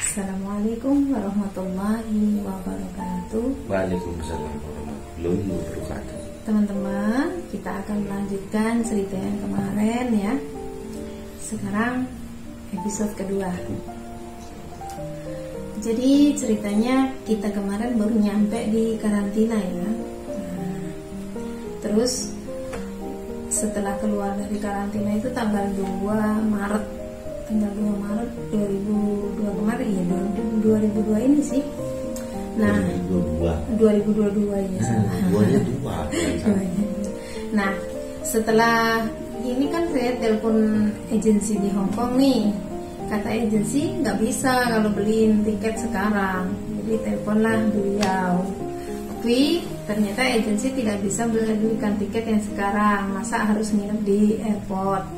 Assalamualaikum warahmatullahi wabarakatuh. Waalaikumsalam warahmatullahi wabarakatuh. Teman-teman, kita akan melanjutkan cerita yang kemarin ya. Sekarang episode kedua. Jadi ceritanya kita kemarin baru nyampe di karantina ya. Terus setelah keluar dari karantina itu tanggal 2 Maret 2002 kemarin ya, 2002 ini sih. Nah, 2022 ya salah. Nah, setelah ini kan saya telepon agensi di Hong Kong nih. Kata agensi nggak bisa kalau beliin tiket sekarang. Jadi teleponlah beliau. Tapi ternyata agensi tidak bisa belikan tiket yang sekarang. Masa harus nginep di airport?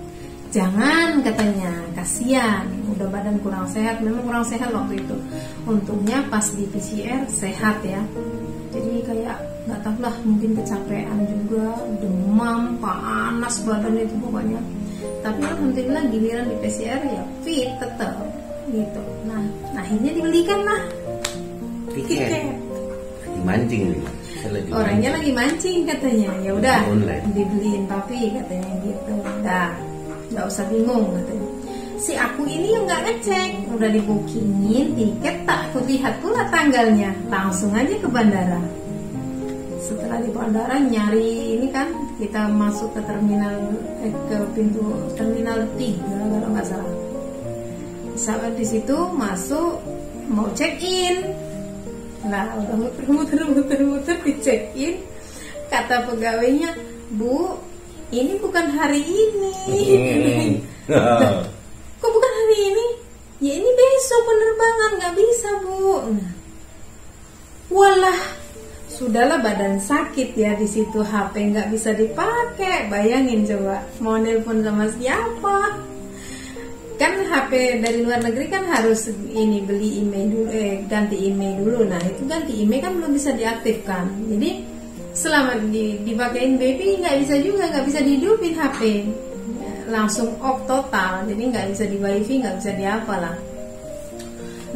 Jangan, katanya, kasihan, udah badan kurang sehat. Memang kurang sehat waktu itu. Untungnya pas di PCR sehat ya. Jadi kayak nggak tahu lah, mungkin kecapean juga, demam, panas badan itu pokoknya. Tapi alhamdulillah giliran di PCR ya fit tetap gitu. Nah akhirnya dibelikan lah tiket. Lagi mancing nih. Orangnya lagi mancing katanya. Ya udah dibeliin papi katanya gitu. Dah, nggak usah bingung katanya. Si aku ini yang nggak ngecek, udah dibookingin tiket, tak kulihat pula tanggalnya, langsung aja ke bandara. Setelah di bandara nyari ini kan kita masuk ke terminal ke pintu terminal 3 kalau nggak salah. Saat di situ masuk mau check in. Nah, udah muter di check in. Kata pegawainya, "Bu, ini bukan hari ini." Kok bukan hari ini? Ya ini besok penerbangan, nggak bisa, Bu. Nah, walah, sudahlah badan sakit ya di situ, HP nggak bisa dipakai. Bayangin coba mau nelpon sama siapa? Kan HP dari luar negeri kan harus ini beli email dulu, ganti email dulu. Nah itu ganti email kan belum bisa diaktifkan. Jadi selama dipakein baby nggak bisa juga, nggak bisa dihidupin HP, langsung off total. Jadi nggak bisa di wifi, nggak bisa di apalah.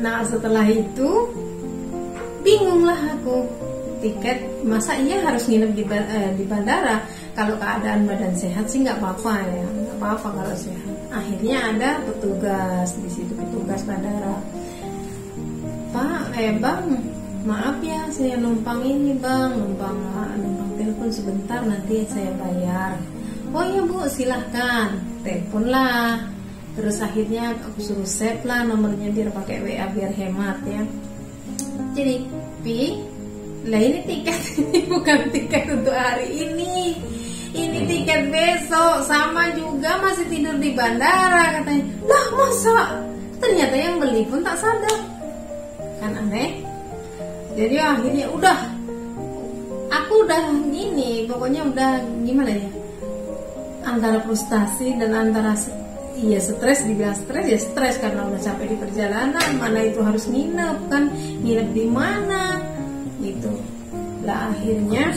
Nah setelah itu bingung lah aku. Tiket masa iya harus nginep di bandara? Kalau keadaan badan sehat sih nggak apa-apa ya, nggak apa-apa kalau sehat. Akhirnya ada petugas di situ, petugas bandara. Pak, bang, maaf ya saya numpang ini bang, numpang telepon sebentar nanti saya bayar. Oh iya Bu, silahkan, telepon lah. Terus akhirnya aku suruh save lah nomornya biar pakai WA biar hemat ya. Jadi lah ini tiket ini bukan tiket untuk hari ini. Ini tiket besok, sama juga masih tidur di bandara katanya. Lah masa? Ternyata yang beli pun tak sadar. Kan aneh. Jadi akhirnya aku udah ini, pokoknya udah gimana ya? Antara frustasi dan antara stres, dibilang stres ya stres karena udah capek di perjalanan, mana itu harus nginep kan, nginep di mana gitu. Lah akhirnya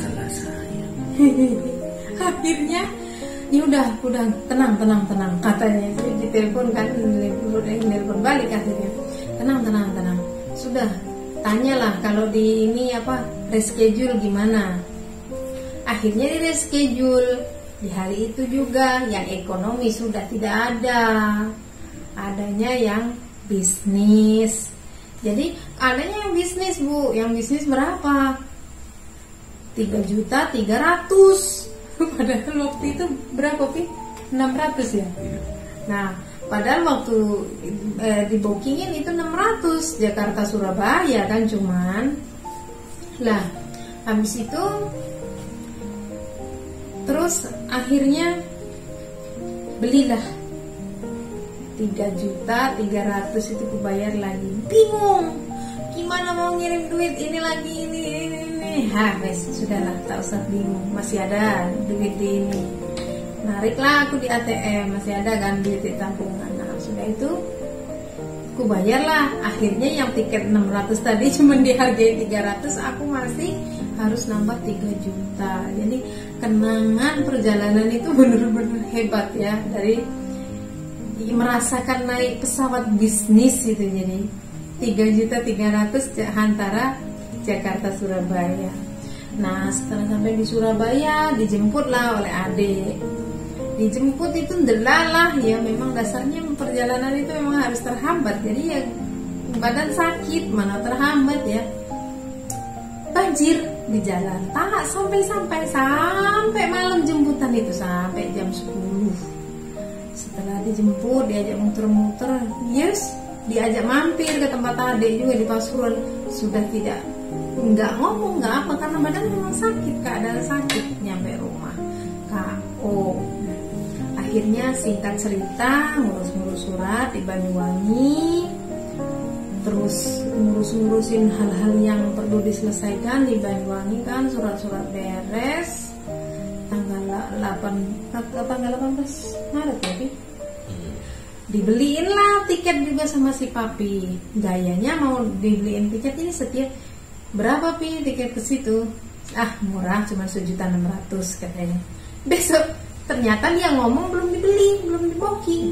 akhirnya ya udah tenang katanya. Di telepon kan, telepon balik akhirnya. Tenang. Sudah tanyalah kalau di ini reschedule gimana. Akhirnya di reschedule di hari itu juga. Yang ekonomi sudah tidak ada, adanya yang bisnis. Jadi adanya yang bisnis Bu. Yang bisnis berapa? 3.300.000. Padahal waktu itu berapa Pi? 600 ya. Nah padahal waktu di bookingin itu 600 Jakarta Surabaya kan cuman. Lah habis itu terus akhirnya belilah 3.300.000 itu kubayar lagi. Bingung gimana mau ngirim duit ini lagi ini. Sudahlah tak usah bingung, masih ada duit di ini. Nariklah aku di ATM, masih ada kan duit di tabungan. Nah sudah itu ku bayarlah. Akhirnya yang tiket 600 tadi cuma dihargai 300, aku masih harus nambah 3 juta. Jadi kenangan perjalanan itu benar-benar hebat ya. Dari merasakan naik pesawat bisnis itu, jadi 3.300.000 antara Jakarta Surabaya. Nah setelah sampai di Surabaya dijemputlah oleh adik. Dijemput itu ndelalah ya, memang dasarnya perjalanan itu memang harus terhambat. Jadi ya badan sakit mana terhambat ya. Banjir di jalan, tak sampai malam jemputan itu, sampai jam 10. Setelah dijemput diajak muter-muter, yes, diajak mampir ke tempat adik juga di Pasuruan. Sudah nggak ngomong nggak apa karena badan memang sakit, keadaan sakit. Nyampe rumah KO. Akhirnya singkat cerita ngurus-ngurus surat di Banyuwangi, terus ngurusin hal-hal yang perlu diselesaikan di Banyuwangi kan, surat-surat beres. Tanggal 18 Maret ya, dibeliin lah tiket juga sama si papi. Gayanya mau dibeliin tiket ini setiap berapa pi tiket ke situ? Ah murah, cuma 1.600.000 katanya. Besok ternyata dia ngomong belum dibeli, belum di-booking.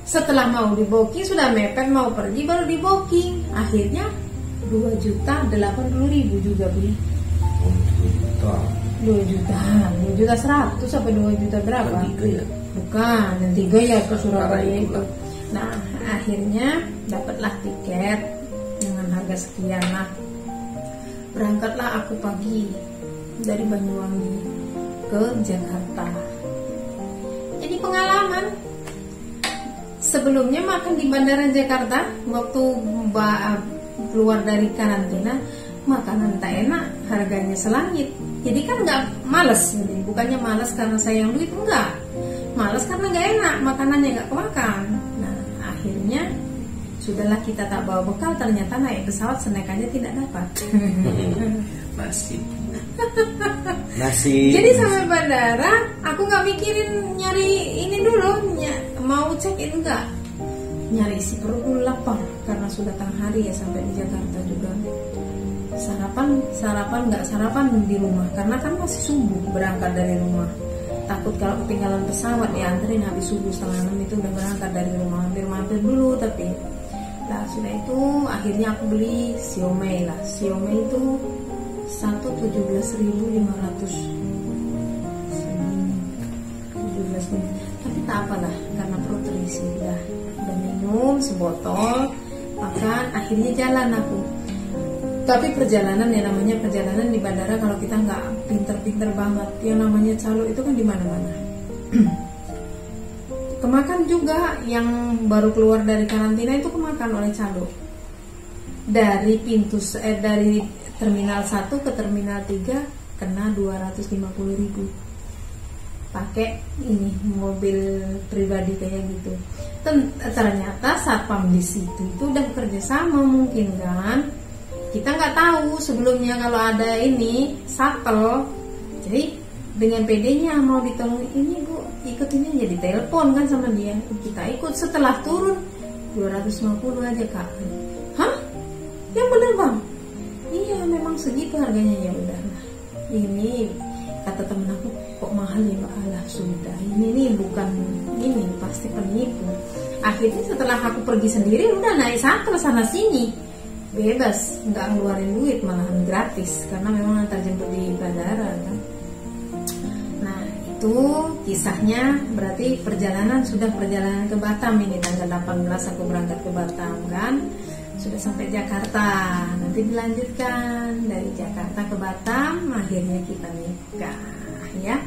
Setelah mau di-booking sudah mepet mau pergi baru di-booking. Akhirnya 2.080.000 juga pi. 2.100.000 sampai 2 juta berapa? Ya? Bukan, yang 3 ya ke Surabaya itu. Nah akhirnya dapatlah tiket dengan harga sekian lah. Berangkatlah aku pagi dari Banyuwangi ke Jakarta. Jadi pengalaman. Sebelumnya makan di Bandara Jakarta waktu keluar dari karantina, makanan tak enak, harganya selangit. Jadi kan nggak males, jadi bukannya males karena sayang duit, enggak, males karena nggak enak, makanannya nggak kemakan. Nah akhirnya sudahlah kita tak bawa bekal, ternyata naik pesawat senekanya tidak dapat. Nasi. Jadi sampai bandara aku nggak mikirin nyari ini dulu, mau check in enggak, nyari isi perut dulu, lapar karena sudah tengah hari ya sampai di Jakarta juga. Sarapan nggak sarapan di rumah karena kan masih subuh berangkat dari rumah. Takut kalau ketinggalan pesawat dianterin habis subuh 5:30 itu udah berangkat dari rumah, mampir dulu. Tapi lah sudah itu akhirnya aku beli siomay lah. Siomay itu 17.500. Tapi tak apalah karena perut terisi, udah minum sebotol, makan, akhirnya jalan aku. Tapi perjalanan ya namanya perjalanan di bandara, kalau kita nggak pinter-pinter banget, yang namanya calo itu kan di mana-mana. Kemakan juga yang baru keluar dari karantina itu kemakan oleh calo. Dari dari terminal 1 ke terminal 3 kena 250.000. Pakai ini mobil pribadi kayak gitu. Ternyata satpam di situ itu udah bekerja sama mungkin kan. Kita nggak tahu sebelumnya kalau ada ini satpel. Jadi dengan PD-nya mau ditolong ini bu, ikut ini jadi telepon kan sama dia. Kita ikut, setelah turun 250 aja kak. Hah? Yang bener bang? Iya memang segitu harganya, ya udah. Ini kata temen aku, kok mahal ya mbak? Alah sudah, ini bukan ini pasti penipu. Akhirnya setelah aku pergi sendiri udah naik shuttle sana sini bebas, nggak ngeluarin duit, malahan gratis karena memang antar jemput di bandara kan. Nah itu kisahnya, berarti perjalanan ke Batam ini tanggal 18 aku berangkat ke Batam kan. Sudah sampai Jakarta, nanti dilanjutkan dari Jakarta ke Batam, akhirnya kita nikah ya.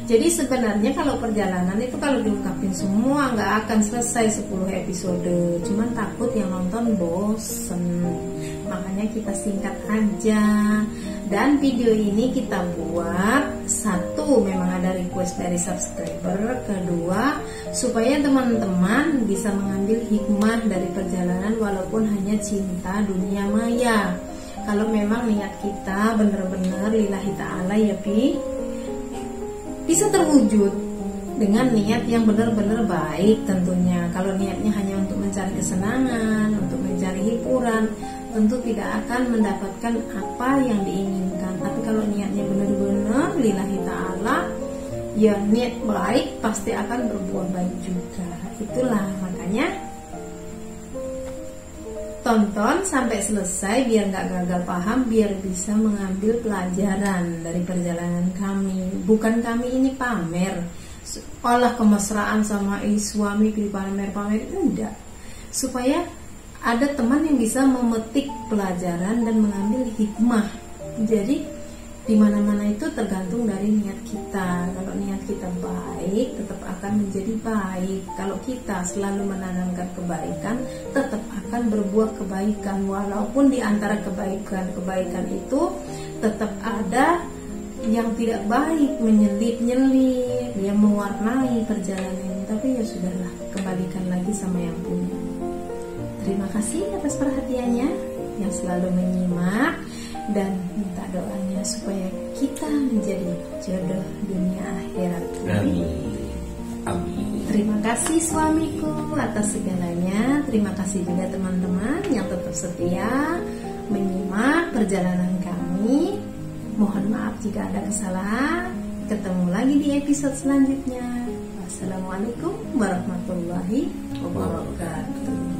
Jadi sebenarnya kalau perjalanan itu kalau diungkapin semua nggak akan selesai 10 episode, cuman takut yang nonton bosen, makanya kita singkat aja. Dan video ini kita buat, satu memang ada request dari subscriber, kedua supaya teman-teman bisa mengambil hikmah dari perjalanan walaupun hanya cinta dunia maya. Kalau memang niat kita benar-benar lillahi ta'ala ya Pi, bisa terwujud dengan niat yang benar-benar baik tentunya. Kalau niatnya hanya untuk mencari kesenangan, untuk mencari hiburan, tentu tidak akan mendapatkan apa yang diinginkan. Tapi kalau niatnya benar-benar lillahi ta'ala, ya niat baik pasti akan berbuah baik juga. Itulah makanya tonton sampai selesai biar nggak gagal paham, biar bisa mengambil pelajaran dari perjalanan kami. Bukan kami ini pamer, olah kemesraan sama suami pamer-pamer, enggak. Supaya ada teman yang bisa memetik pelajaran dan mengambil hikmah. Jadi di mana-mana itu tergantung dari niat kita. Kalau niat kita baik, tetap akan menjadi baik. Kalau kita selalu menanamkan kebaikan, tetap akan berbuah kebaikan. Walaupun di antara kebaikan-kebaikan itu tetap ada yang tidak baik, menyelip-nyelip, yang mewarnai perjalanan ini. Tapi ya sudahlah, kembalikan lagi sama yang punya. Terima kasih atas perhatiannya yang selalu menyimak, dan minta doanya supaya kita menjadi jodoh dunia akhirat. Amin. Amin. Terima kasih suamiku atas segalanya. Terima kasih juga teman-teman yang tetap setia menyimak perjalanan kami. Mohon maaf jika ada kesalahan. Ketemu lagi di episode selanjutnya. Wassalamualaikum warahmatullahi wabarakatuh.